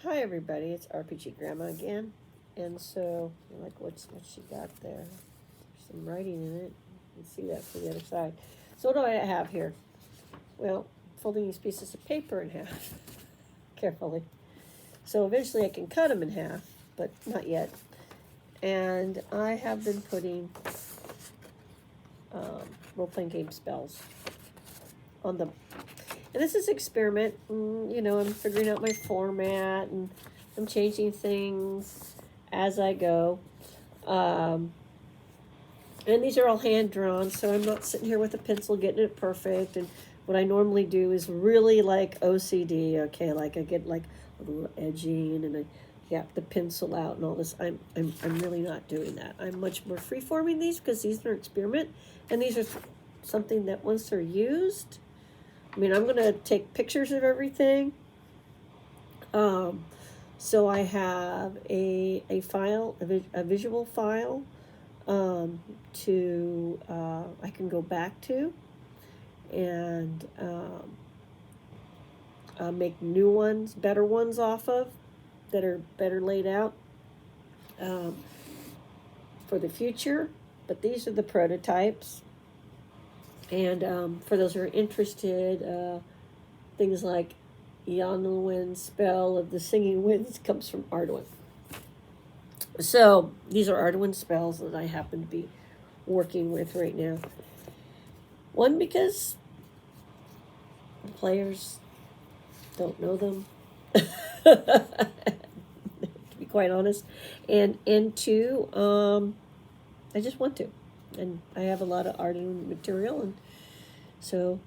Hi everybody, it's RPG Grandma again. And so, like, what she got there? There's some writing in it. You can see that from the other side. So what do I have here? Well, folding these pieces of paper in half carefully. So eventually I can cut them in half, but not yet. And I have been putting role-playing game spells on them. And this is an experiment. I'm figuring out my format and I'm changing things as I go. And these are all hand drawn, so I'm not sitting here with a pencil getting it perfect. And what I normally do is really like OCD. Okay, like I get like a little edging and I get the pencil out and all this. I'm really not doing that. I'm much more free forming these because these are experiment, and these are something that once they're used. I mean, I'm gonna take pictures of everything. So I have a file, a visual file, to I can go back to and make new ones, better ones off of that are better laid out for the future. But these are the prototypes. And for those who are interested, things like Yanluin's spell of the singing winds comes from Arduin. So these are Arduin spells that I happen to be working with right now. One, because the players don't know them, to be quite honest, and two, I just want to, and I have a lot of Arduin material, and so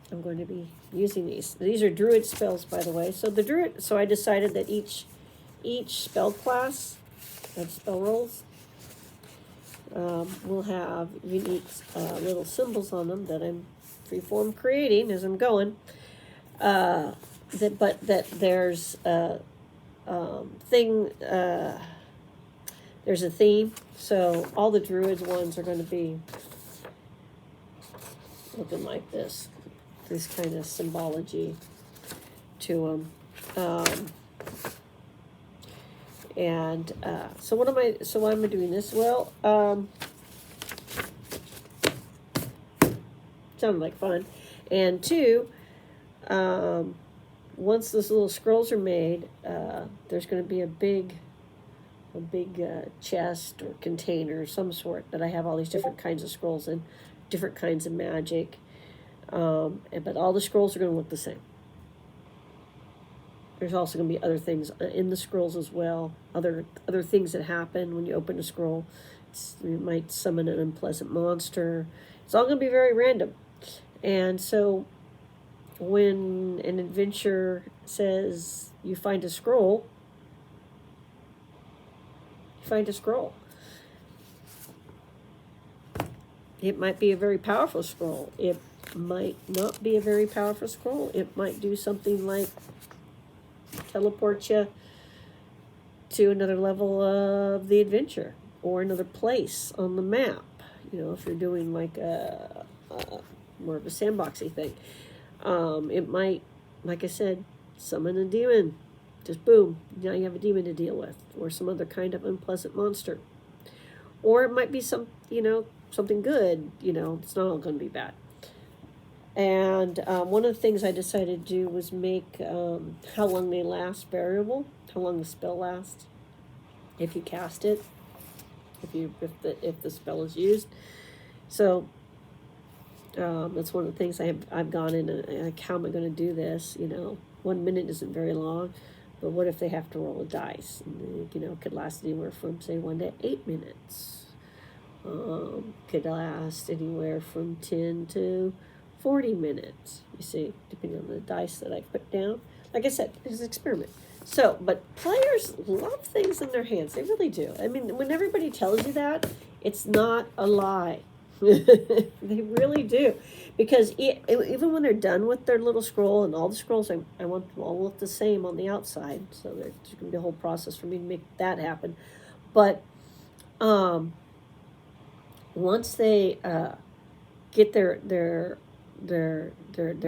I'm going to be using these. These are Druid spells, by the way. So the Druid. So I decided that each spell class of spell rolls will have unique little symbols on them that I'm freeform creating as I'm going. That there's a thing. There's a theme. So all the Druids ones are going to be looking like this. This kind of symbology to them. So what am I? So why am I doing this? Well, sounded like fun, and two, once those little scrolls are made, there's going to be a big chest or container of some sort that I have all these different kinds of scrolls in, different kinds of magic, but all the scrolls are going to look the same. There's also going to be other things in the scrolls as well. Other things that happen when you open a scroll. You might summon an unpleasant monster. It's all going to be very random. And so when an adventure says you find a scroll, you find a scroll. It might be a very powerful scroll. It might not be a very powerful scroll. It might do something like teleport you to another level of the adventure or another place on the map. If you're doing like a more of a sandboxy thing, it might, like I said, summon a demon. Just boom, now you have a demon to deal with, or some other kind of unpleasant monster. Or it might be something good. It's not all going to be bad. And one of the things I decided to do was make how long they last variable, how long the spell lasts, if you cast it, if the spell is used. So that's one of the things I've gone in and like, how am I going to do this? 1 minute isn't very long, but what if they have to roll a dice? And it could last anywhere from say 1 to 8 minutes. Could last anywhere from 10 to 40 minutes, you see, depending on the dice that I put down. Like I said, it's an experiment. So, but players love things in their hands. They really do. I mean, when everybody tells you that, it's not a lie. They really do. Because even when they're done with their little scroll, and all the scrolls, I want them all look the same on the outside. So there's going to be a whole process for me to make that happen. But once they get their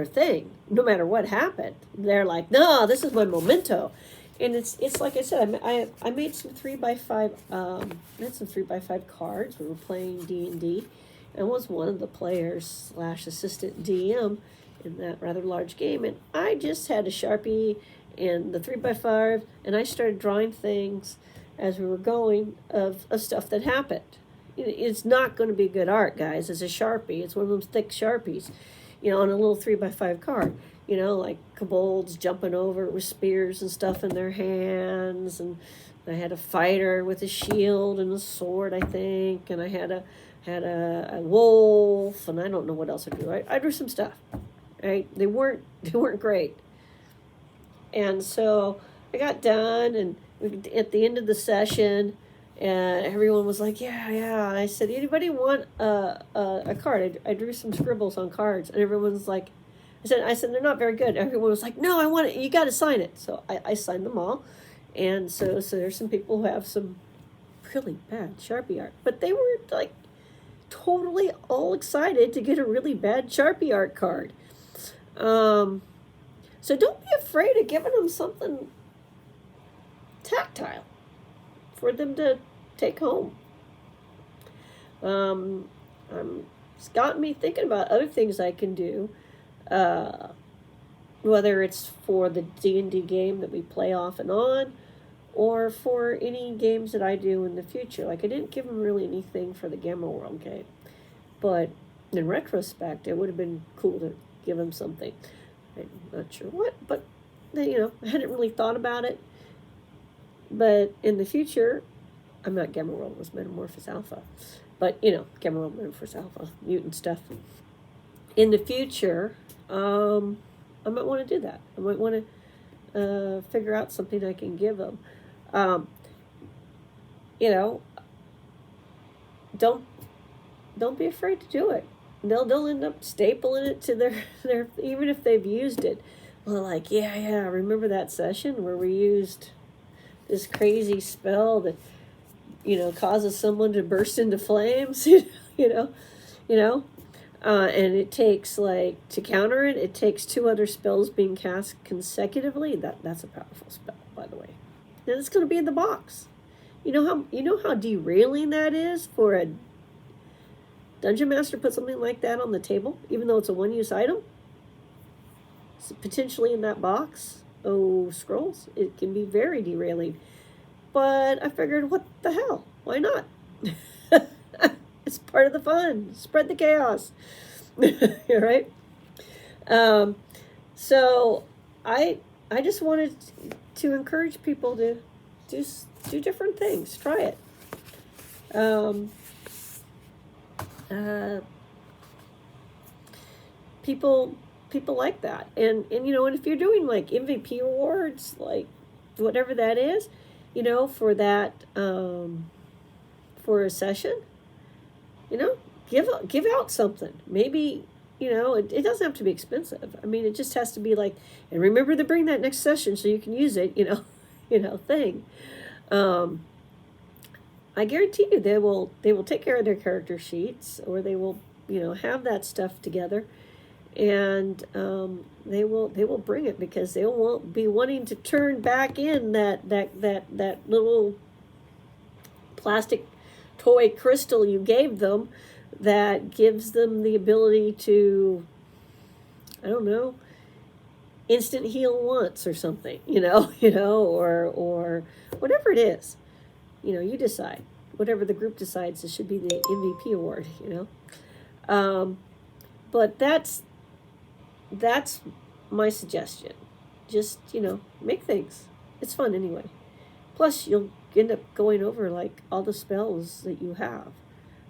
thing, no matter what happened, they're like, no, this is my memento. And it's like I said, I made some 3x5. I had some 3x5 cards. We were playing D&D, and was one of the players / assistant DM in that rather large game. And I just had a Sharpie and the 3x5, and I started drawing things as we were going of stuff that happened. It's not going to be good art, guys. It's a Sharpie. It's one of those thick Sharpies, on a little 3x5 card. Like kobolds jumping over with spears and stuff in their hands, and I had a fighter with a shield and a sword, I think, and I had a wolf, and I don't know what else I drew. I drew some stuff, right? They weren't great, and so I got done, and at the end of the session, and everyone was like, yeah. And I said, anybody want a card? I drew some scribbles on cards, and everyone's like, I said, they're not very good. Everyone was like, no, I want it. You got to sign it. So I signed them all. And so there's some people who have some really bad Sharpie art. But they were like totally all excited to get a really bad Sharpie art card. So don't be afraid of giving them something tactile for them to take home. It's gotten me thinking about other things I can do. Whether it's for the D&D game that we play off and on, or for any games that I do in the future. Like, I didn't give them really anything for the Gamma World game, but in retrospect, it would have been cool to give them something. I'm not sure what, but I hadn't really thought about it. But in the future, I'm not Gamma World, it was Metamorphosis Alpha, but Gamma World, Metamorphosis Alpha, mutant stuff. In the future, I might want to do that. I might want to figure out something I can give them. Don't be afraid to do it. They'll end up stapling it to their even if they've used it. Well, like, yeah, remember that session where we used this crazy spell that causes someone to burst into flames, and it takes, to counter it, it takes 2 other spells being cast consecutively. That's a powerful spell, by the way. And it's going to be in the box. You know how derailing that is for a dungeon master to put something like that on the table, even though it's a one-use item? It's potentially in that box. Oh, scrolls. It can be very derailing. But I figured, what the hell? Why not? It's part of the fun. Spread the chaos. Right? So I just wanted to encourage people to do different things. Try it. People like that. And and if you're doing like MVP awards, like whatever that is, for that for a session, give out something. Maybe, it doesn't have to be expensive. I mean, it just has to be like, and remember to bring that next session so you can use it, thing. I guarantee you they will take care of their character sheets, or they will, have that stuff together, and they will bring it, because they won't be wanting to turn back in that little plastic toy crystal you gave them that gives them the ability to, I don't know, instant heal once or something, or whatever it is. You decide. Whatever the group decides, it should be the MVP award, But that's my suggestion. Just, make things. It's fun anyway. Plus, you'll end up going over, like, all the spells that you have.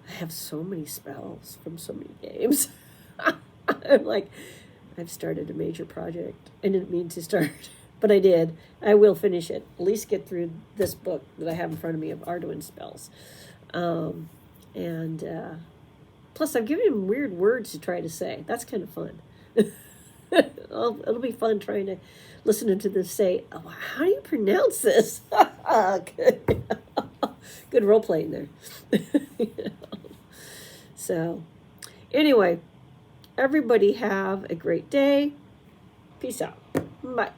I have so many spells from so many games. I'm like, I've started a major project. I didn't mean to start, but I did. I will finish it. At least get through this book that I have in front of me of Arduin spells. Plus, I've given him weird words to try to say. That's kind of fun. It'll be fun trying to listen to this say, oh, how do you pronounce this? Good role playing there. So, anyway, everybody have a great day. Peace out. Bye.